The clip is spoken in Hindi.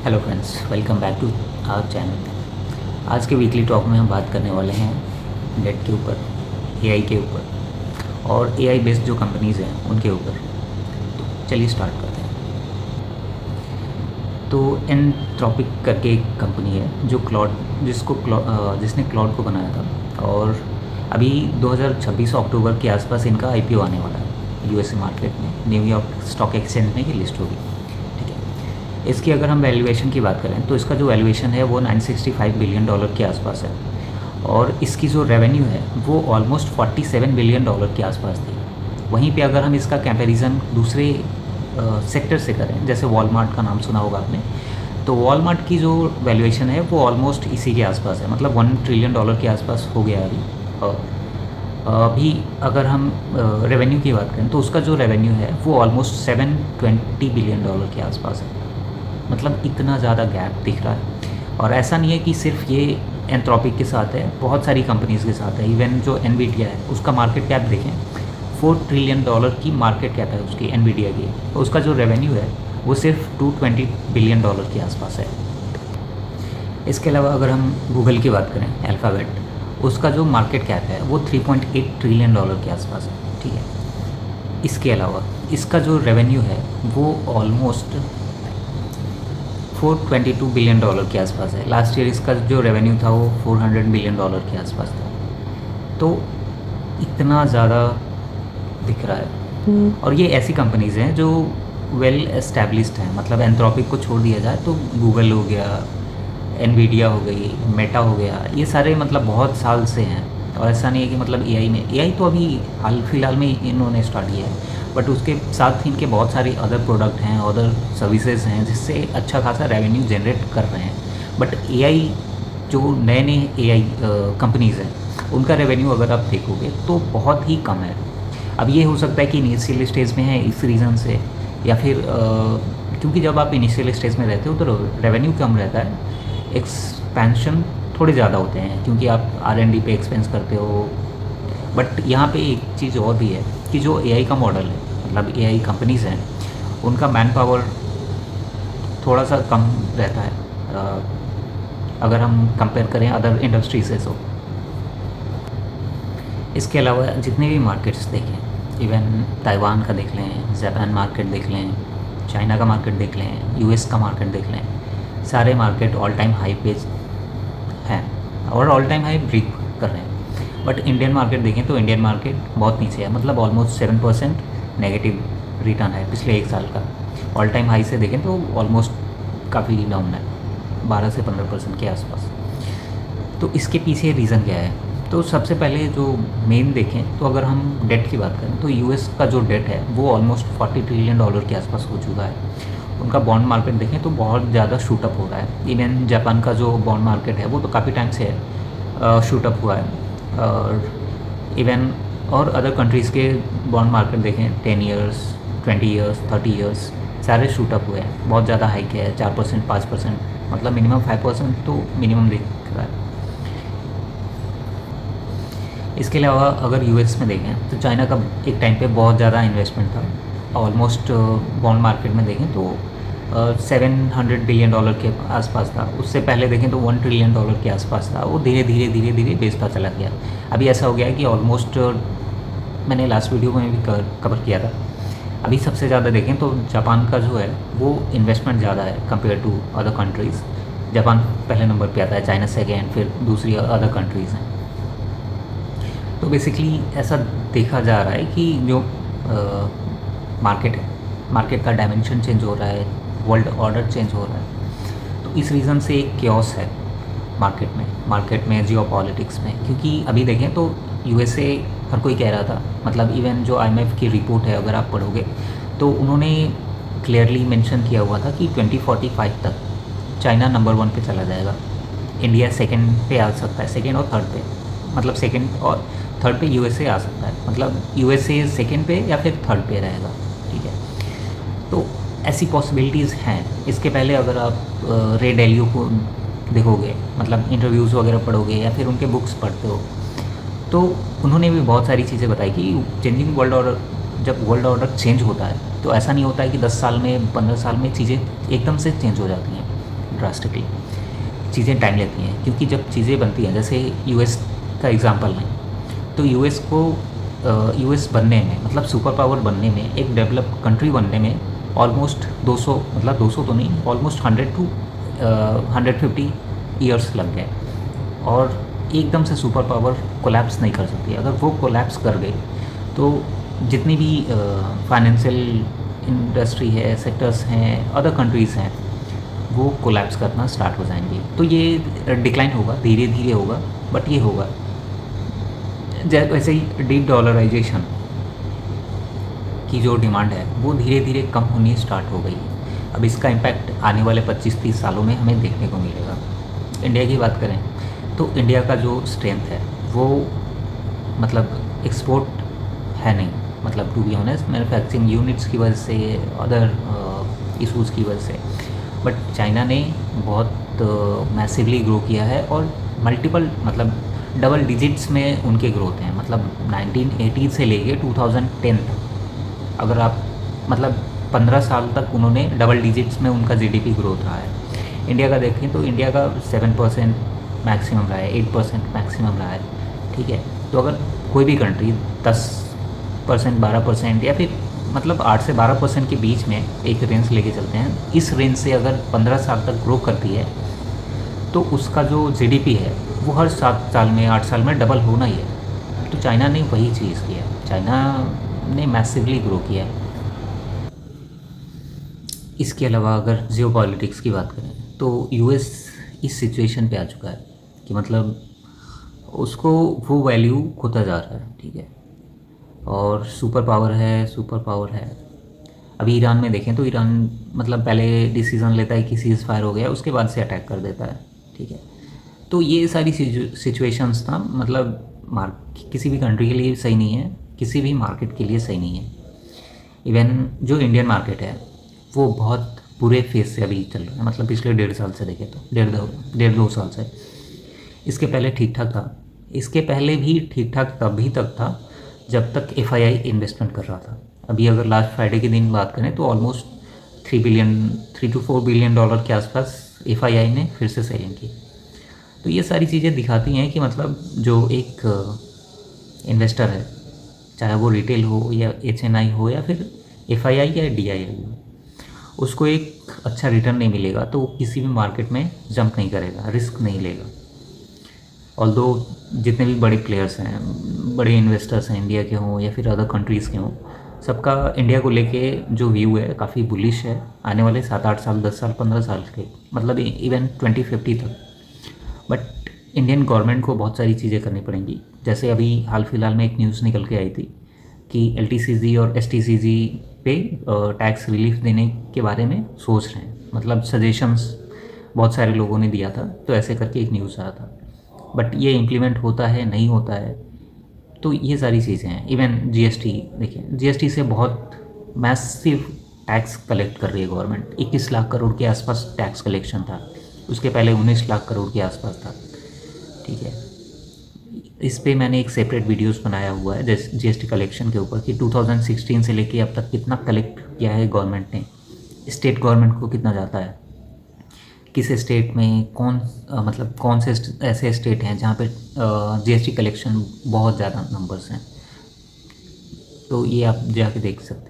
Hello friends, welcome back to our channel. आज के वीकली टॉक में हम बात करने वाले हैं डेट के ऊपर, एआई के ऊपर और एआई बेस्ड जो कंपनीज़ हैं उनके ऊपर। तो चलिए स्टार्ट करते हैं। तो एंथ्रोपिक करके एक कंपनी है जो जिसने क्लाउड को बनाया था, और अभी 2026 अक्टूबर के आसपास इनका आईपीओ आने वाला है यूएसए मार्केट में। न्यूयॉर्क स्टॉक एक्सचेंज में ये लिस्ट होगी। ठीक है, इसकी अगर हम वैल्यूएशन की बात करें तो इसका जो वैल्यूएशन है वो $965 बिलियन के आसपास है, और इसकी जो रेवेन्यू है वो ऑलमोस्ट $47 बिलियन के आसपास थी। वहीं पे अगर हम इसका कंपैरिजन दूसरे सेक्टर से करें, जैसे वॉलमार्ट का नाम सुना होगा आपने, तो वॉलमार्ट की जो वैल्यूएशन है वो ऑलमोस्ट इसी के आसपास है, मतलब $1 ट्रिलियन के आसपास हो गया अभी। और अभी अगर हम रेवेन्यू की बात करें तो उसका जो रेवेन्यू है वो ऑलमोस्ट $720 बिलियन के आसपास है। मतलब इतना ज़्यादा गैप दिख रहा है। और ऐसा नहीं है कि सिर्फ ये एंथ्रोपिक के साथ है, बहुत सारी कंपनीज़ के साथ है। इवन जो एनवीडिया है उसका मार्केट कैप देखें, $4 ट्रिलियन की मार्केट कैप है उसकी, एनवीडिया की। तो उसका जो रेवेन्यू है वो सिर्फ $220 बिलियन के आसपास है। इसके अलावा अगर हम गूगल की बात करें, अल्फ़ाबेट, उसका जो मार्केट कैप है वो $3.8 ट्रिलियन के आसपास है। ठीक है, इसके अलावा इसका जो रेवेन्यू है वो ऑलमोस्ट $422 बिलियन के आसपास है। लास्ट ईयर इसका जो रेवेन्यू था वो $400 बिलियन के आसपास था। तो इतना ज़्यादा दिख रहा है। और ये ऐसी कंपनीज़ हैं जो वेल एस्टैब्लिश्ड हैं, मतलब एंथ्रोपिक को छोड़ दिया जाए तो गूगल हो गया, एनवीडिया हो गई, मेटा हो गया, ये सारे मतलब बहुत साल से हैं। और ऐसा नहीं है कि मतलब एआई तो अभी हाल फिलहाल में इन्होंने स्टार्ट किया है, बट उसके साथ ही इनके बहुत सारी अदर प्रोडक्ट हैं, अदर सर्विसेज हैं, जिससे अच्छा खासा रेवेन्यू जनरेट कर रहे हैं। बट एआई जो नए नए एआई कंपनीज़ हैं उनका रेवेन्यू अगर आप देखोगे तो बहुत ही कम है। अब ये हो सकता है कि इनिशियल स्टेज में है इस रीज़न से, या फिर क्योंकि जब आप इनिशियल स्टेज में रहते हो तो रेवेन्यू कम रहता है, एक्सपेंशन थोड़े ज़्यादा होते हैं क्योंकि आप R&D पे एक्सपेंस करते हो। बट यहाँ पे एक चीज़ और भी है कि जो एआई का मॉडल है, मतलब एआई कंपनीज़ हैं, उनका मैन पावर थोड़ा सा कम रहता है अगर हम कंपेयर करें अदर इंडस्ट्री से। तो इसके अलावा जितने भी मार्केट्स देखें, इवन ताइवान का देख लें, जापान मार्केट देख लें, चाइना का मार्केट देख लें, यूएस का मार्केट देख लें, सारे मार्केट ऑल टाइम हाई पे हैं और ऑल टाइम हाई ब्रेक कर रहे हैं। बट इंडियन मार्केट देखें तो इंडियन मार्केट बहुत नीचे है, मतलब ऑलमोस्ट 7% नेगेटिव रिटर्न है पिछले एक साल का। ऑल टाइम हाई से देखें तो ऑलमोस्ट काफ़ी डाउन है, 12 से 15% के आसपास। तो इसके पीछे रीज़न क्या है? तो सबसे पहले जो मेन देखें तो अगर हम डेट की बात करें तो यूएस का जो डेट है वो ऑलमोस्ट $40 ट्रिलियन के आसपास हो चुका है। उनका बॉन्ड मार्केट देखें तो बहुत ज़्यादा शूटअप हो रहा है। इवन जापान का जो बॉन्ड मार्केट है वो तो काफ़ी टाइम से शूटअप हुआ है। और इवन और अदर कंट्रीज़ के बॉन्ड मार्केट देखें, 10 ईयर्स, 20 ईयर्स, 30 ईयर्स, सारे शूटअप हुए हैं। बहुत ज़्यादा हाइक है, 4%, 5%, मतलब मिनिमम 5% तो मिनिमम दिख रहा है। इसके अलावा अगर यूएस में देखें तो चाइना का एक टाइम पे बहुत ज़्यादा इन्वेस्टमेंट था। ऑलमोस्ट बॉन्ड मार्केट में देखें तो $700 बिलियन के आसपास था। उससे पहले देखें तो $1 ट्रिलियन के आसपास था। वो धीरे धीरे धीरे धीरे बेचता चला गया। अभी ऐसा हो गया है कि ऑलमोस्ट, मैंने लास्ट वीडियो में भी कवर किया था, अभी सबसे ज़्यादा देखें तो जापान का जो है वो इन्वेस्टमेंट ज़्यादा है compare to other countries. Japan पहले नंबर पे आता है, चाइना सेकेंड, फिर दूसरी अदर कंट्रीज़ हैं। तो बेसिकली ऐसा देखा जा रहा है कि जो मार्केट है, मार्केट का डायमेंशन चेंज हो रहा है, वर्ल्ड ऑर्डर चेंज हो रहा है। तो इस रीज़न से एक क्योस है मार्केट में जियोपॉलिटिक्स में। क्योंकि अभी देखें तो यूएसए हर कोई कह रहा था, मतलब इवन जो IMF की रिपोर्ट है अगर आप पढ़ोगे तो उन्होंने क्लियरली मेंशन किया हुआ था कि 2045 तक चाइना नंबर 1 पे चला जाएगा, इंडिया सेकंड पे आ सकता है, सेकंड और थर्ड पे, मतलब सेकंड और थर्ड पे यूएसए आ सकता है, मतलब यूएसए सेकंड पे या फिर थर्ड पे रहेगा। ठीक है, तो ऐसी पॉसिबिलिटीज़ हैं। इसके पहले अगर आप रे डेलियो को देखोगे, मतलब इंटरव्यूज़ वगैरह पढ़ोगे या फिर उनके बुक्स पढ़ते हो, तो उन्होंने भी बहुत सारी चीज़ें बताई कि चेंजिंग वर्ल्ड ऑर्डर, जब वर्ल्ड ऑर्डर चेंज होता है तो ऐसा नहीं होता है कि 10 साल में, 15 साल में चीज़ें एकदम से चेंज हो जाती हैं। ड्रास्टिकली। चीज़ें टाइम लेती हैं क्योंकि जब चीज़ें बनती हैं, जैसे यूएस का एग्जांपल लें तो यूएस बनने में, मतलब सुपर पावर बनने में, एक डेवलप्ड कंट्री बनने में ऑलमोस्ट 200, मतलब 200 तो नहीं, ऑलमोस्ट 100 टू 150 ईयर्स लग गए। और एकदम से सुपर पावर कोलैप्स नहीं कर सकती। अगर वो कोलैप्स कर गई तो जितनी भी फाइनेंशियल इंडस्ट्री है, सेक्टर्स हैं, अदर कंट्रीज़ हैं, वो कोलैप्स करना स्टार्ट हो जाएंगे। तो ये डिक्लाइन होगा, धीरे धीरे होगा, बट ये होगा। वैसे ही डीप डॉलराइजेशन की जो डिमांड है वो धीरे धीरे कम होनी स्टार्ट हो गई है। अब इसका इम्पैक्ट आने वाले 25-30 सालों में हमें देखने को मिलेगा। इंडिया की बात करें तो इंडिया का जो स्ट्रेंथ है वो मतलब एक्सपोर्ट है नहीं, मतलब to be honest manufacturing units की वजह से, अदर इशूज़ की वजह से। बट चाइना ने बहुत मैसिवली ग्रो किया है और मल्टीपल, मतलब डबल डिजिट्स में उनके ग्रोथ हैं। मतलब 1980 से लेके 2010 तक, अगर आप मतलब 15 साल तक उन्होंने डबल डिजिट्स में उनका जीडीपी ग्रोथ रहा है। इंडिया का देखें तो इंडिया का 7% मैक्सिमम रहा है, 8% मैक्सिमम रहा है। ठीक है, तो अगर कोई भी कंट्री 10%, 12% या फिर मतलब 8 से 12% के बीच में एक रेंज लेके चलते हैं, इस रेंज से अगर 15 साल तक ग्रो करती है तो उसका जो जीडीपी है वो हर 7 साल में, 8 साल में डबल होना ही है। तो चाइना ने वही चीज़ किया है, चाइना ने मैसिवली ग्रो किया है। इसके अलावा अगर जियो पॉलिटिक्स की बात करें तो यूएस इस सिचुएशन पे आ चुका है कि मतलब उसको वो वैल्यू खोता जा रहा है। ठीक है, और सुपर पावर है, सुपर पावर है। अभी ईरान में देखें तो ईरान मतलब पहले डिसीज़न लेता है कि सीज़ फायर हो गया, उसके बाद से अटैक कर देता है। ठीक है, तो ये सारी सिचुएशंस ना, मतलब किसी भी कंट्री के लिए सही नहीं है, किसी भी मार्केट के लिए सही नहीं है। इवन जो इंडियन मार्केट है वो बहुत बुरे फेज से अभी चल रहा है। मतलब पिछले 1.5 साल से देखें तो 1.5-2 साल से। इसके पहले ठीक ठाक था, इसके पहले भी ठीक ठाक तभी तक था जब तक एफआईआई इन्वेस्टमेंट कर रहा था। अभी अगर लास्ट फ्राइडे के दिन बात करें तो ऑलमोस्ट 3 to 4 बिलियन डॉलर के आसपास एफआईआई ने फिर से सेलिंग की। तो ये सारी चीज़ें दिखाती हैं कि मतलब जो एक इन्वेस्टर है, चाहे वो रिटेल हो या एचएनआई हो या फिर एफआईआई या डीआईआई हो, उसको एक अच्छा रिटर्न नहीं मिलेगा तो वो किसी भी मार्केट में जंप नहीं करेगा, रिस्क नहीं लेगा। ऑल्दो जितने भी बड़े प्लेयर्स हैं, बड़े इन्वेस्टर्स हैं, इंडिया के हों या फिर अदर कंट्रीज़ के हों, सबका इंडिया को लेके जो व्यू है काफ़ी बुलिश है आने वाले 7-8 साल, 10 साल, 15 साल के, मतलब इवन 2050 तक। बट इंडियन गवर्नमेंट को बहुत सारी चीज़ें करनी पड़ेंगी। जैसे अभी हाल फिलहाल में एक न्यूज़ निकल के आई थी कि एलटीसीजी और एसटीसीजी पे टैक्स रिलीफ देने के बारे में सोच रहे हैं। मतलब सजेशंस बहुत सारे लोगों ने दिया था, तो ऐसे करके एक न्यूज़ आया था। बट ये इम्प्लीमेंट होता है नहीं होता है, तो ये सारी चीज़ें हैं। इवन जीएसटी देखिए, जीएसटी से बहुत मैसिव टैक्स कलेक्ट कर रही है गवर्नमेंट। 21 लाख करोड़ के आसपास टैक्स कलेक्शन था, उसके पहले 19 लाख करोड़ के आसपास था। ठीक है, इस पे मैंने एक सेपरेट वीडियोस बनाया हुआ है जीएसटी कलेक्शन के ऊपर कि 2016 से लेके अब तक कितना कलेक्ट किया है गवर्नमेंट ने, स्टेट गवर्नमेंट को कितना जाता है, किस स्टेट में मतलब कौन से ऐसे स्टेट हैं जहाँ पे जीएसटी कलेक्शन बहुत ज़्यादा नंबर्स हैं। तो ये आप जाके देख सकते हैं।